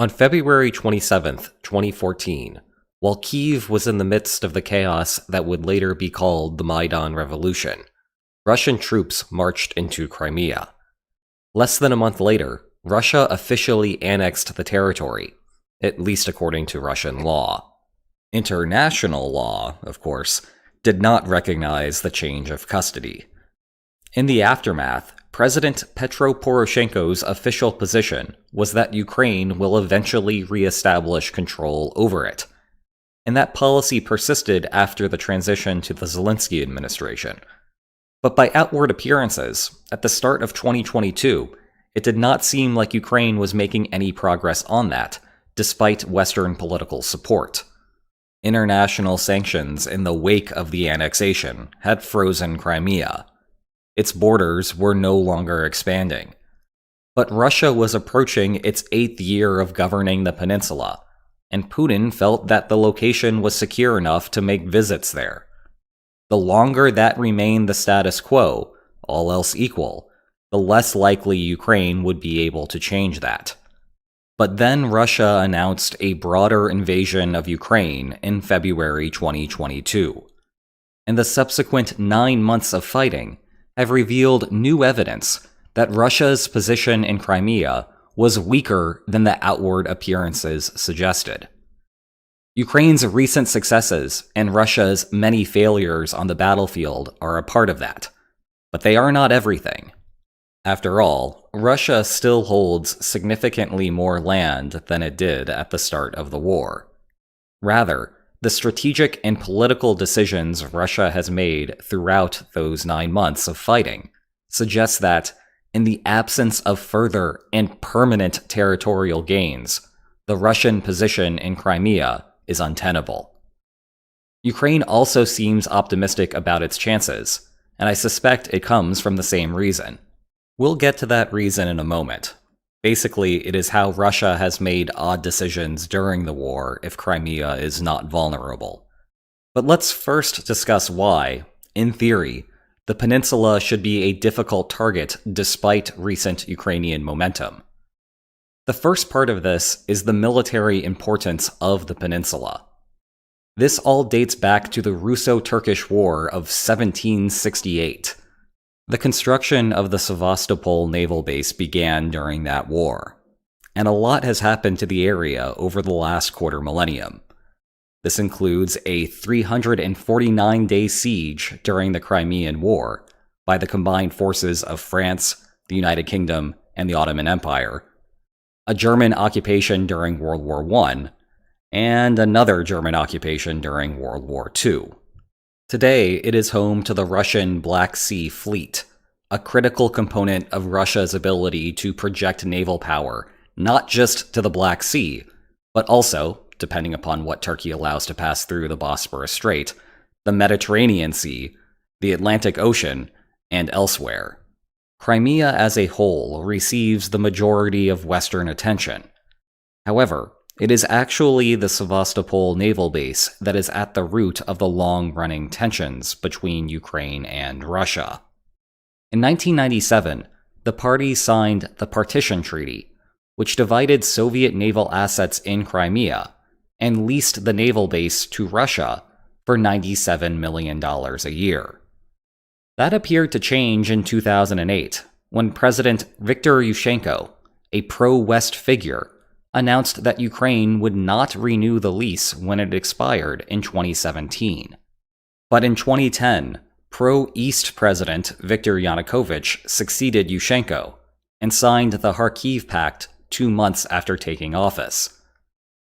On February 27th, 2014, while Kyiv was in the midst of the chaos that would later be called the Maidan Revolution, Russian troops marched into Crimea. Less than a month later, Russia officially annexed the territory, at least according to Russian law. International law, of course, did not recognize the change of custody. In the aftermath, President Petro Poroshenko's official position was that Ukraine will eventually re-establish control over it, and that policy persisted after the transition to the Zelensky administration. But by outward appearances, at the start of 2022, it did not seem like Ukraine was making any progress on that, despite Western political support. International sanctions in the wake of the annexation had frozen Crimea. Its borders were no longer expanding. But Russia was approaching its 8th year of governing the peninsula, and Putin felt that the location was secure enough to make visits there. The longer that remained the status quo, all else equal, the less likely Ukraine would be able to change that. But then Russia announced a broader invasion of Ukraine in February 2022, and the subsequent 9 months of fighting have revealed new evidence that Russia's position in Crimea was weaker than the outward appearances suggested. Ukraine's recent successes and Russia's many failures on the battlefield are a part of that, but they are not everything. After all, Russia still holds significantly more land than it did at the start of the war. Rather, the strategic and political decisions Russia has made throughout those 9 months of fighting suggest that, in the absence of further and permanent territorial gains, the Russian position in Crimea is untenable. Ukraine also seems optimistic about its chances, and I suspect it comes from the same reason. We'll get to that reason in a moment. Basically, it is how Russia has made odd decisions during the war if Crimea is not vulnerable. But let's first discuss why, in theory, the peninsula should be a difficult target despite recent Ukrainian momentum. The first part of this is the military importance of the peninsula. This all dates back to the Russo-Turkish War of 1768. The construction of the Sevastopol naval base began during that war, and a lot has happened to the area over the last quarter millennium. This includes a 349-day siege during the Crimean War by the combined forces of France, the United Kingdom, and the Ottoman Empire, a German occupation during World War I, and another German occupation during World War II. Today, it is home to the Russian Black Sea Fleet, a critical component of Russia's ability to project naval power, not just to the Black Sea, but also, depending upon what Turkey allows to pass through the Bosporus Strait, the Mediterranean Sea, the Atlantic Ocean, and elsewhere. Crimea as a whole receives the majority of Western attention. However, it is actually the Sevastopol naval base that is at the root of the long-running tensions between Ukraine and Russia. In 1997, the parties signed the Partition Treaty, which divided Soviet naval assets in Crimea and leased the naval base to Russia for $97 million a year. That appeared to change in 2008, when President Viktor Yushchenko, a pro-West figure, announced that Ukraine would not renew the lease when it expired in 2017. But in 2010, pro-East President Viktor Yanukovych succeeded Yushchenko and signed the Kharkiv Pact 2 months after taking office.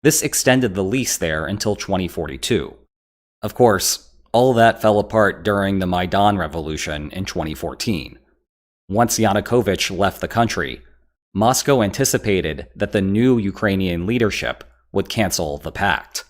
This extended the lease there until 2042. Of course, all that fell apart during the Maidan Revolution in 2014. Once Yanukovych left the country, Moscow anticipated that the new Ukrainian leadership would cancel the pact.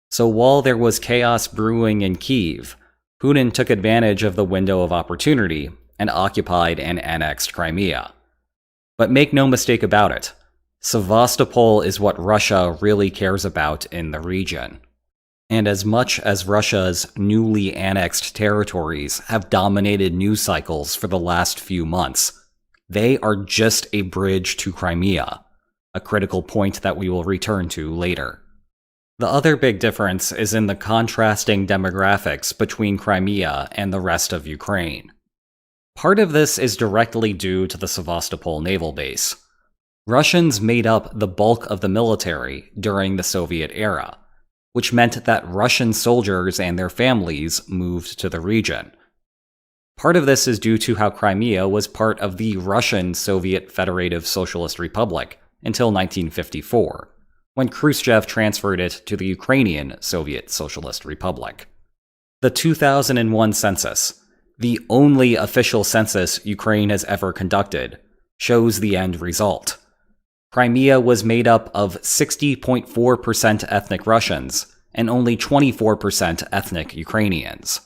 So while there was chaos brewing in Kyiv, Putin took advantage of the window of opportunity and occupied and annexed Crimea. But make no mistake about it, Sevastopol is what Russia really cares about in the region. And as much as Russia's newly annexed territories have dominated news cycles for the last few months, they are just a bridge to Crimea. a critical point that we will return to later. The other big difference is in the contrasting demographics between Crimea and the rest of Ukraine. Part of this is directly due to the Sevastopol naval base. Russians made up the bulk of the military during the Soviet era, which meant that Russian soldiers and their families moved to the region. Part of this is due to how Crimea was part of the Russian Soviet Federative Socialist Republic until 1954, when Khrushchev transferred it to the Ukrainian Soviet Socialist Republic. The 2001 census, the only official census Ukraine has ever conducted, shows the end result. Crimea was made up of 60.4% ethnic Russians and only 24% ethnic Ukrainians.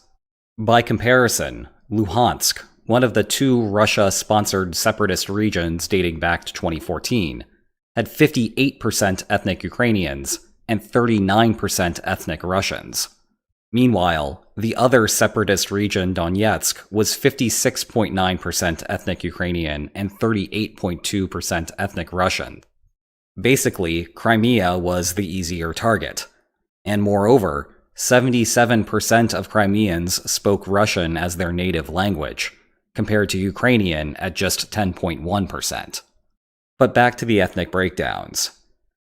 By comparison, Luhansk, one of the two Russia-sponsored separatist regions dating back to 2014, had 58% ethnic Ukrainians and 39% ethnic Russians. Meanwhile, the other separatist region, Donetsk, was 56.9% ethnic Ukrainian and 38.2% ethnic Russian. Basically, Crimea was the easier target. And moreover, 77% of Crimeans spoke Russian as their native language, compared to Ukrainian at just 10.1%. But back to the ethnic breakdowns.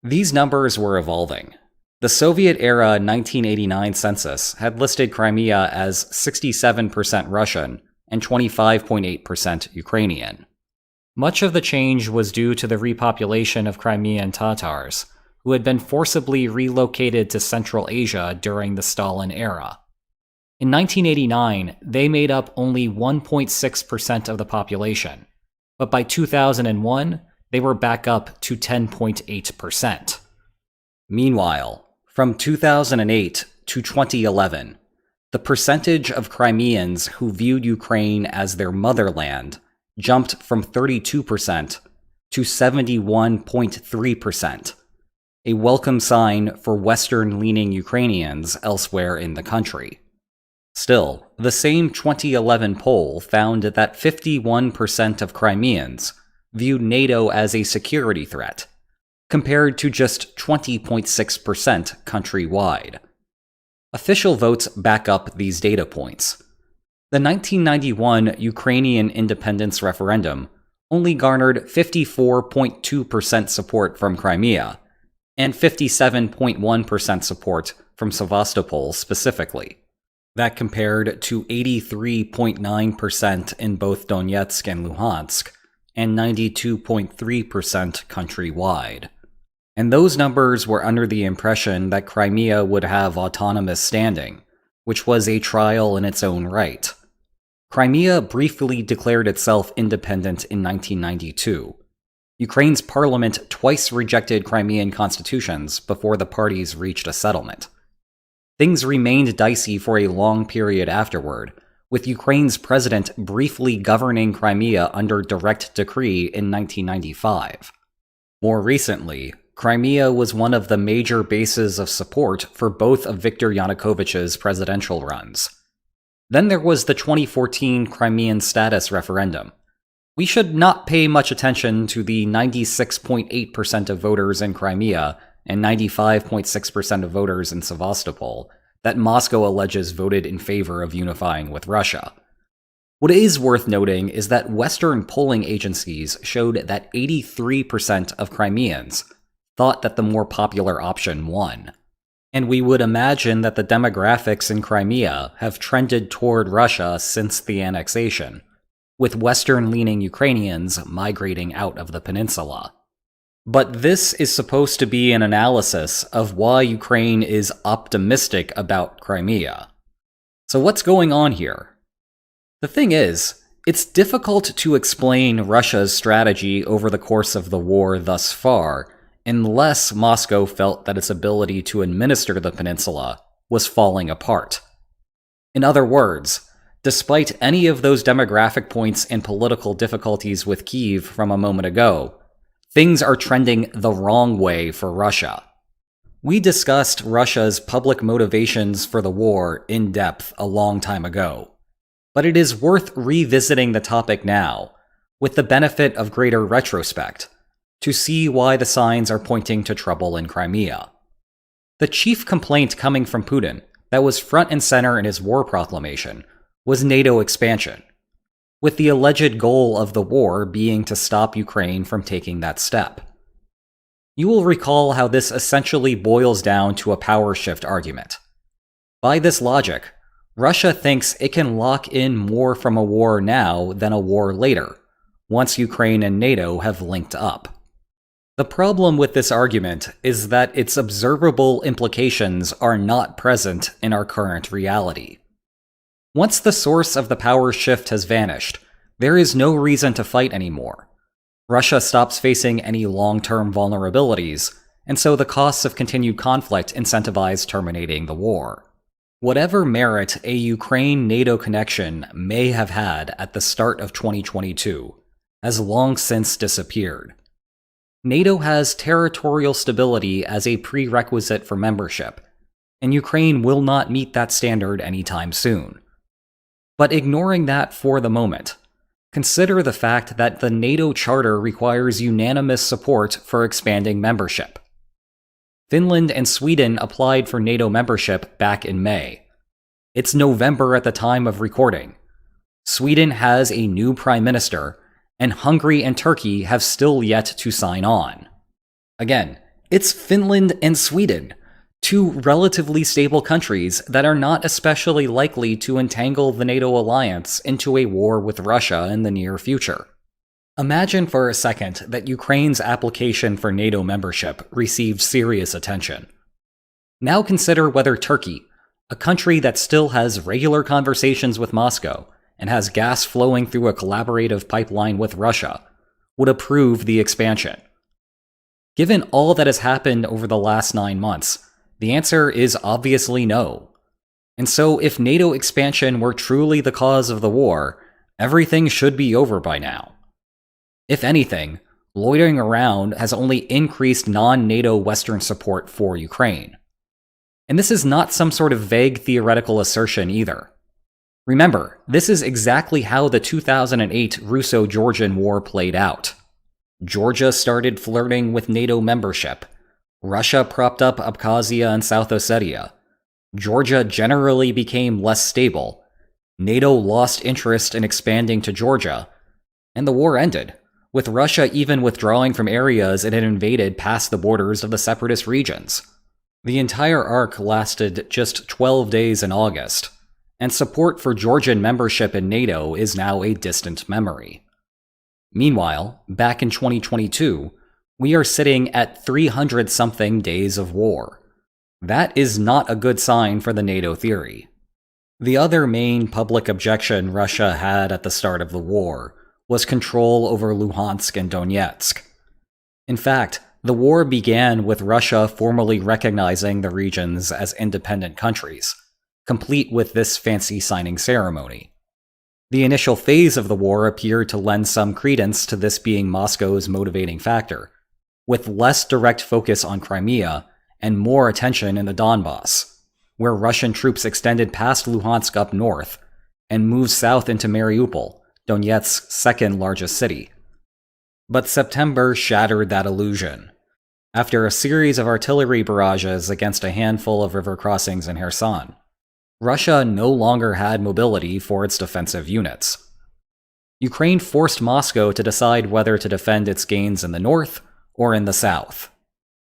These numbers were evolving. The Soviet-era 1989 census had listed Crimea as 67% Russian and 25.8% Ukrainian. Much of the change was due to the repopulation of Crimean Tatars, who had been forcibly relocated to Central Asia during the Stalin era. In 1989, they made up only 1.6% of the population, but by 2001, they were back up to 10.8%. Meanwhile, from 2008 to 2011, the percentage of Crimeans who viewed Ukraine as their motherland jumped from 32% to 71.3%, a welcome sign for Western-leaning Ukrainians elsewhere in the country. Still, the same 2011 poll found that 51% of Crimeans viewed NATO as a security threat, compared to just 20.6% countrywide. Official votes back up these data points. The 1991 Ukrainian independence referendum only garnered 54.2% support from Crimea, and 57.1% support from Sevastopol specifically. That compared to 83.9% in both Donetsk and Luhansk, and 92.3% countrywide. And those numbers were under the impression that Crimea would have autonomous standing, which was a trial in its own right. Crimea briefly declared itself independent in 1992. Ukraine's parliament twice rejected Crimean constitutions before the parties reached a settlement. Things remained dicey for a long period afterward, with Ukraine's president briefly governing Crimea under direct decree in 1995. More recently, Crimea was one of the major bases of support for both of Viktor Yanukovych's presidential runs. Then there was the 2014 Crimean status referendum. We should not pay much attention to the 96.8% of voters in Crimea and 95.6% of voters in Sevastopol that Moscow alleges voted in favor of unifying with Russia. What is worth noting is that Western polling agencies showed that 83% of Crimeans thought that the more popular option won. And we would imagine that the demographics in Crimea have trended toward Russia since the annexation, with Western-leaning Ukrainians migrating out of the peninsula. But this is supposed to be an analysis of why Ukraine is optimistic about Crimea. So what's going on here? The thing is, it's difficult to explain Russia's strategy over the course of the war thus far, unless Moscow felt that its ability to administer the peninsula was falling apart. In other words, despite any of those demographic points and political difficulties with Kyiv from a moment ago, things are trending the wrong way for Russia. We discussed Russia's public motivations for the war in depth a long time ago, but it is worth revisiting the topic now, with the benefit of greater retrospect, to see why the signs are pointing to trouble in Crimea. The chief complaint coming from Putin, that was front and center in his war proclamation, was NATO expansion, with the alleged goal of the war being to stop Ukraine from taking that step. You will recall how this essentially boils down to a power shift argument. By this logic, Russia thinks it can lock in more from a war now than a war later, once Ukraine and NATO have linked up. The problem with this argument is that its observable implications are not present in our current reality. Once the source of the power shift has vanished, there is no reason to fight anymore. Russia stops facing any long-term vulnerabilities, and so the costs of continued conflict incentivize terminating the war. Whatever merit a Ukraine-NATO connection may have had at the start of 2022 has long since disappeared. NATO has territorial stability as a prerequisite for membership, and Ukraine will not meet that standard anytime soon. But ignoring that for the moment, consider the fact that the NATO Charter requires unanimous support for expanding membership. Finland and Sweden applied for NATO membership back in May. It's November at the time of recording. Sweden has a new prime minister, and Hungary and Turkey have still yet to sign on. Again, it's Finland and Sweden, two relatively stable countries that are not especially likely to entangle the NATO alliance into a war with Russia in the near future. Imagine for a second that Ukraine's application for NATO membership received serious attention. Now consider whether Turkey, a country that still has regular conversations with Moscow and has gas flowing through a collaborative pipeline with Russia, would approve the expansion. Given all that has happened over the last 9 months, the answer is obviously no. And so if NATO expansion were truly the cause of the war, everything should be over by now. If anything, loitering around has only increased non-NATO Western support for Ukraine. And this is not some sort of vague theoretical assertion either. Remember, this is exactly how the 2008 Russo-Georgian War played out. Georgia started flirting with NATO membership. Russia propped up Abkhazia and South Ossetia. Georgia generally became less stable. NATO lost interest in expanding to Georgia. And the war ended, with Russia even withdrawing from areas it had invaded past the borders of the separatist regions. The entire arc lasted just 12 days in August, and support for Georgian membership in NATO is now a distant memory. Meanwhile, back in 2022, we are sitting at 300-something days of war. That is not a good sign for the NATO theory. The other main public objection Russia had at the start of the war was control over Luhansk and Donetsk. In fact, the war began with Russia formally recognizing the regions as independent countries, complete with this fancy signing ceremony. The initial phase of the war appeared to lend some credence to this being Moscow's motivating factor, with less direct focus on Crimea and more attention in the Donbass, where Russian troops extended past Luhansk up north and moved south into Mariupol, Donetsk's second largest city. But September shattered that illusion. After a series of artillery barrages against a handful of river crossings in Kherson, Russia no longer had mobility for its defensive units. Ukraine forced Moscow to decide whether to defend its gains in the north or in the south.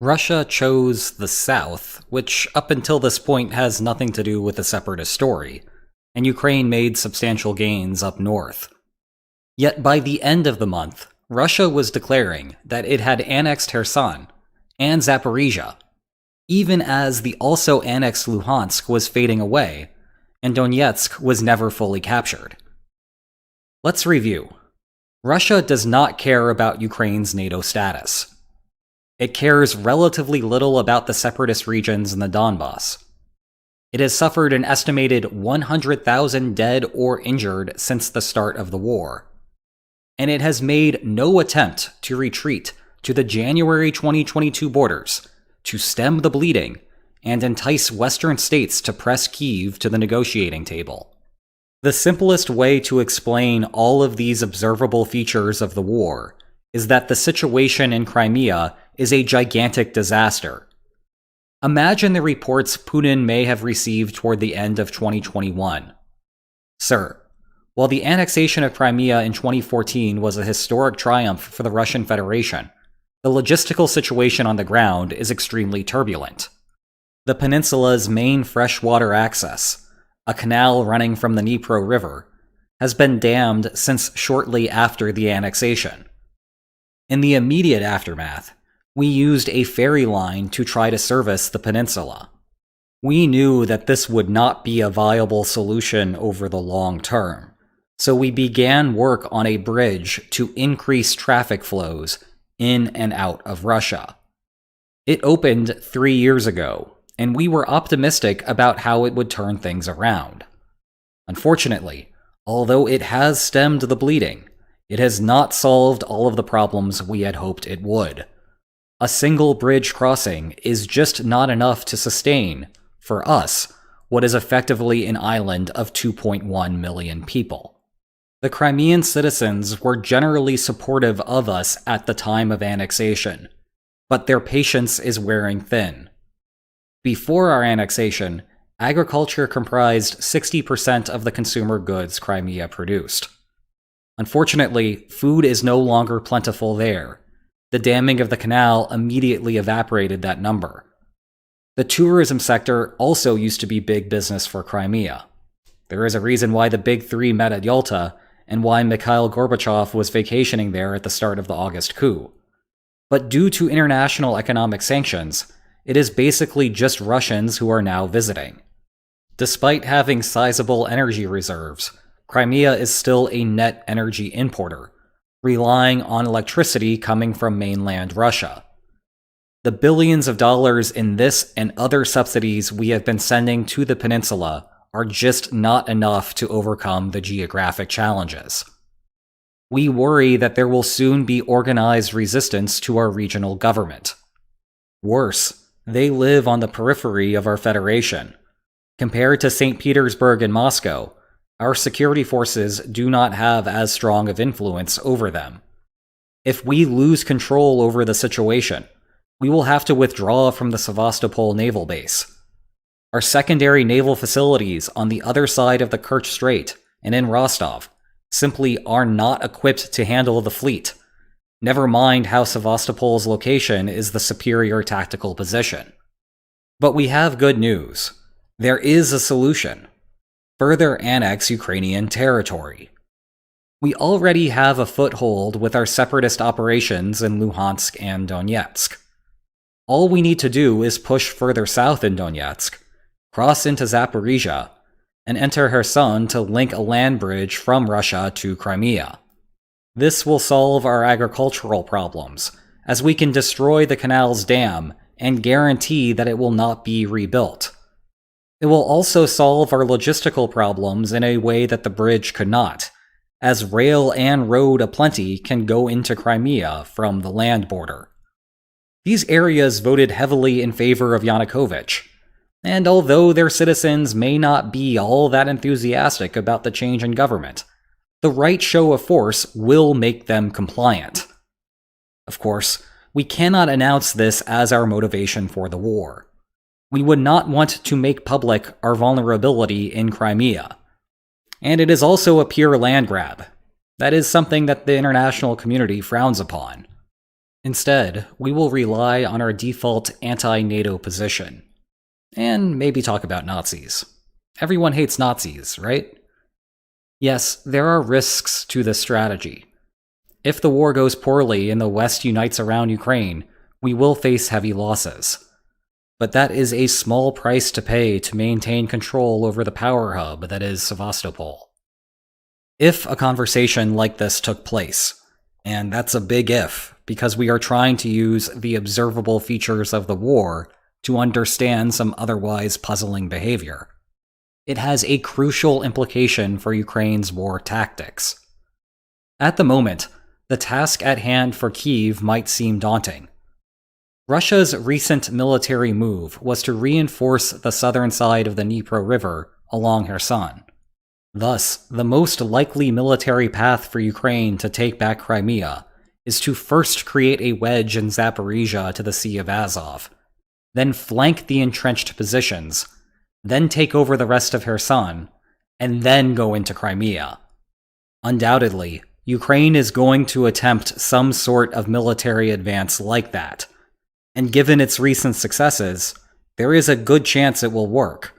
Russia chose the south, which up until this point has nothing to do with the separatist story, and Ukraine made substantial gains up north. Yet by the end of the month, Russia was declaring that it had annexed Kherson and Zaporizhia, even as the also annexed Luhansk was fading away, and Donetsk was never fully captured. Let's review. Russia does not care about Ukraine's NATO status. It cares relatively little about the separatist regions in the Donbass. It has suffered an estimated 100,000 dead or injured since the start of the war. And it has made no attempt to retreat to the January 2022 borders, to stem the bleeding and entice Western states to press Kyiv to the negotiating table. The simplest way to explain all of these observable features of the war is that the situation in Crimea is a gigantic disaster. Imagine the reports Putin may have received toward the end of 2021. Sir, while the annexation of Crimea in 2014 was a historic triumph for the Russian Federation, the logistical situation on the ground is extremely turbulent. The peninsula's main freshwater access, a canal running from the Dnipro River, has been dammed since shortly after the annexation. In the immediate aftermath, we used a ferry line to try to service the peninsula. We knew that this would not be a viable solution over the long term, so we began work on a bridge to increase traffic flows in and out of Russia. It opened 3 years ago, and we were optimistic about how it would turn things around. Unfortunately, although it has stemmed the bleeding, it has not solved all of the problems we had hoped it would. A single bridge crossing is just not enough to sustain, for us, what is effectively an island of 2.1 million people. The Crimean citizens were generally supportive of us at the time of annexation, but their patience is wearing thin. Before our annexation, agriculture comprised 60% of the consumer goods Crimea produced. Unfortunately, food is no longer plentiful there. The damming of the canal immediately evaporated that number. The tourism sector also used to be big business for Crimea. There is a reason why the Big Three met at Yalta, and why Mikhail Gorbachev was vacationing there at the start of the August coup. But due to international economic sanctions, it is basically just Russians who are now visiting. Despite having sizable energy reserves, Crimea is still a net energy importer, relying on electricity coming from mainland Russia. The billions of dollars in this and other subsidies we have been sending to the peninsula are just not enough to overcome the geographic challenges. We worry that there will soon be organized resistance to our regional government. Worse, they live on the periphery of our federation. Compared to St. Petersburg and Moscow, our security forces do not have as strong of influence over them. If we lose control over the situation, we will have to withdraw from the Sevastopol naval base. Our secondary naval facilities on the other side of the Kerch Strait and in Rostov simply are not equipped to handle the fleet. Never mind how Sevastopol's location is the superior tactical position. But we have good news. There is a solution. Further annex Ukrainian territory. We already have a foothold with our separatist operations in Luhansk and Donetsk. All we need to do is push further south in Donetsk, cross into Zaporizhia, and enter Kherson to link a land bridge from Russia to Crimea. This will solve our agricultural problems, as we can destroy the canal's dam and guarantee that it will not be rebuilt. It will also solve our logistical problems in a way that the bridge could not, as rail and road aplenty can go into Crimea from the land border. These areas voted heavily in favor of Yanukovych, and although their citizens may not be all that enthusiastic about the change in government, the right show of force will make them compliant. Of course, we cannot announce this as our motivation for the war. We would not want to make public our vulnerability in Crimea. And it is also a pure land grab. That is something that the international community frowns upon. Instead, we will rely on our default anti-NATO position. And maybe talk about Nazis. Everyone hates Nazis, right? Yes, there are risks to this strategy. If the war goes poorly and the West unites around Ukraine, we will face heavy losses. But that is a small price to pay to maintain control over the power hub that is Sevastopol. If a conversation like this took place, and that's a big if, because we are trying to use the observable features of the war to understand some otherwise puzzling behavior, it has a crucial implication for Ukraine's war tactics. At the moment, the task at hand for Kyiv might seem daunting. Russia's recent military move was to reinforce the southern side of the Dnipro River along Kherson. Thus, the most likely military path for Ukraine to take back Crimea is to first create a wedge in Zaporizhia to the Sea of Azov, then flank the entrenched positions, then take over the rest of Kherson, and then go into Crimea. Undoubtedly, Ukraine is going to attempt some sort of military advance like that, and given its recent successes, there is a good chance it will work.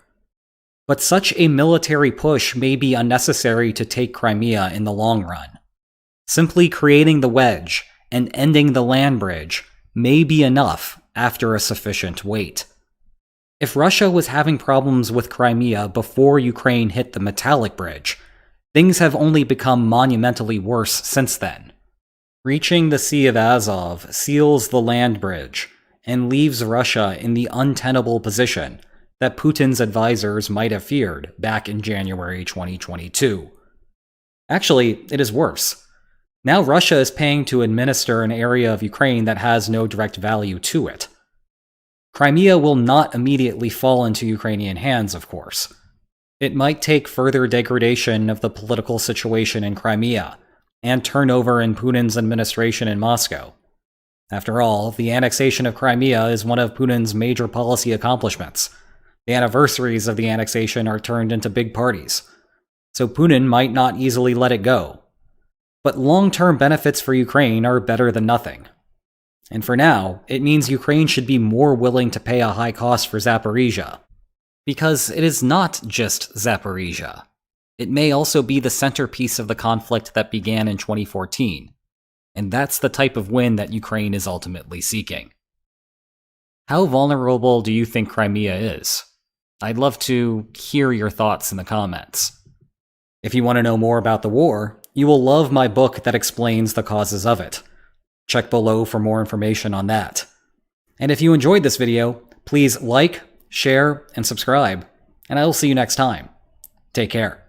But such a military push may be unnecessary to take Crimea in the long run. Simply creating the wedge and ending the land bridge may be enough after a sufficient wait. If Russia was having problems with Crimea before Ukraine hit the metallic bridge, things have only become monumentally worse since then. Reaching the Sea of Azov seals the land bridge and leaves Russia in the untenable position that Putin's advisors might have feared back in January 2022. Actually, it is worse. Now Russia is paying to administer an area of Ukraine that has no direct value to it. Crimea will not immediately fall into Ukrainian hands, of course. It might take further degradation of the political situation in Crimea and turnover in Putin's administration in Moscow. After all, the annexation of Crimea is one of Putin's major policy accomplishments. The anniversaries of the annexation are turned into big parties, so Putin might not easily let it go. But long-term benefits for Ukraine are better than nothing. And for now, it means Ukraine should be more willing to pay a high cost for Zaporizhia. Because it is not just Zaporizhia. It may also be the centerpiece of the conflict that began in 2014. And that's the type of win that Ukraine is ultimately seeking. How vulnerable do you think Crimea is? I'd love to hear your thoughts in the comments. If you want to know more about the war, you will love my book that explains the causes of it. Check below for more information on that. And if you enjoyed this video, please like, share, and subscribe, and I will see you next time. Take care.